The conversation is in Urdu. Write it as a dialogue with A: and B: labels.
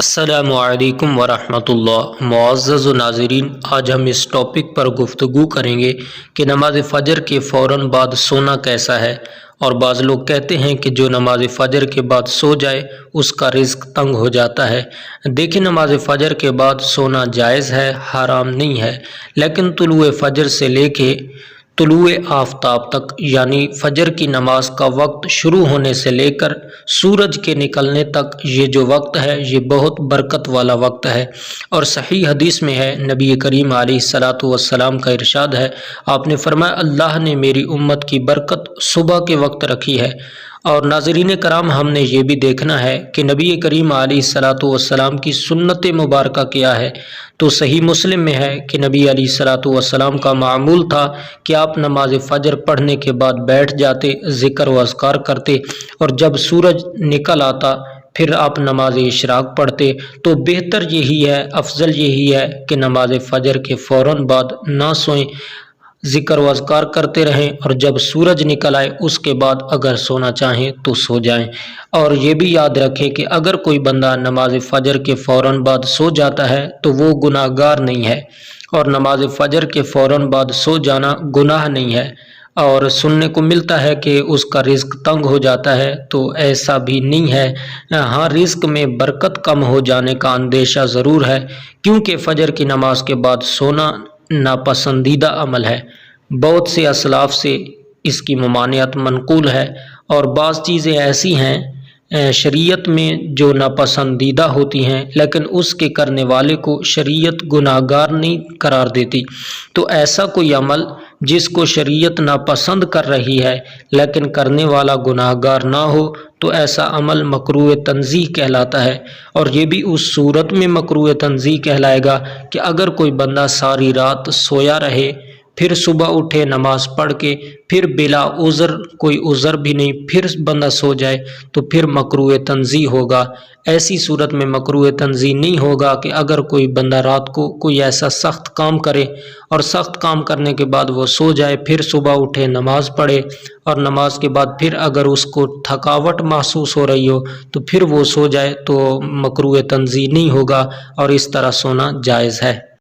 A: السلام علیکم ورحمۃ اللہ۔ معزز ناظرین، آج ہم اس ٹاپک پر گفتگو کریں گے کہ نماز فجر کے فوراً بعد سونا کیسا ہے۔ اور بعض لوگ کہتے ہیں کہ جو نماز فجر کے بعد سو جائے اس کا رزق تنگ ہو جاتا ہے۔ دیکھیں، نماز فجر کے بعد سونا جائز ہے، حرام نہیں ہے، لیکن طلوع فجر سے لے کے طلوع آفتاب تک، یعنی فجر کی نماز کا وقت شروع ہونے سے لے کر سورج کے نکلنے تک، یہ جو وقت ہے یہ بہت برکت والا وقت ہے۔ اور صحیح حدیث میں ہے، نبی کریم علیہ الصلاۃ والسلام کا ارشاد ہے، آپ نے فرمایا، اللہ نے میری امت کی برکت صبح کے وقت رکھی ہے۔ اور ناظرین کرام، ہم نے یہ بھی دیکھنا ہے کہ نبی کریم علیہ الصلاۃ والسلام کی سنت مبارکہ کیا ہے۔ تو صحیح مسلم میں ہے کہ نبی علیہ الصلاۃ والسلام کا معمول تھا کہ آپ نماز فجر پڑھنے کے بعد بیٹھ جاتے، ذکر و اذکار کرتے، اور جب سورج نکل آتا پھر آپ نماز اشراق پڑھتے۔ تو بہتر یہی ہے، افضل یہی ہے کہ نماز فجر کے فوراً بعد نہ سوئیں، ذکر و اذکار کرتے رہیں، اور جب سورج نکل آئے اس کے بعد اگر سونا چاہیں تو سو جائیں۔ اور یہ بھی یاد رکھیں کہ اگر کوئی بندہ نماز فجر کے فوراً بعد سو جاتا ہے تو وہ گناہ گار نہیں ہے، اور نماز فجر کے فوراً بعد سو جانا گناہ نہیں ہے۔ اور سننے کو ملتا ہے کہ اس کا رزق تنگ ہو جاتا ہے، تو ایسا بھی نہیں ہے۔ ہاں، رزق میں برکت کم ہو جانے کا اندیشہ ضرور ہے، کیونکہ فجر کی نماز کے بعد سونا ناپسندیدہ عمل ہے۔ بہت سے اسلاف سے اس کی ممانعت منقول ہے، اور بعض چیزیں ایسی ہیں شریعت میں جو ناپسندیدہ ہوتی ہیں، لیکن اس کے کرنے والے کو شریعت گناہ گار نہیں قرار دیتی۔ تو ایسا کوئی عمل جس کو شریعت ناپسند کر رہی ہے لیکن کرنے والا گناہ گار نہ ہو، تو ایسا عمل مکروہ تنزیہ کہلاتا ہے۔ اور یہ بھی اس صورت میں مکروہ تنزیہ کہلائے گا کہ اگر کوئی بندہ ساری رات سویا رہے، پھر صبح اٹھے نماز پڑھ کے، پھر بلا عذر، کوئی عذر بھی نہیں، پھر بندہ سو جائے، تو پھر مکروہ تنزیہ ہوگا۔ ایسی صورت میں مکروہ تنزیہ نہیں ہوگا کہ اگر کوئی بندہ رات کو کوئی ایسا سخت کام کرے اور سخت کام کرنے کے بعد وہ سو جائے، پھر صبح اٹھے نماز پڑھے، اور نماز کے بعد پھر اگر اس کو تھکاوٹ محسوس ہو رہی ہو تو پھر وہ سو جائے، تو مکروہ تنزیہ نہیں ہوگا، اور اس طرح سونا جائز ہے۔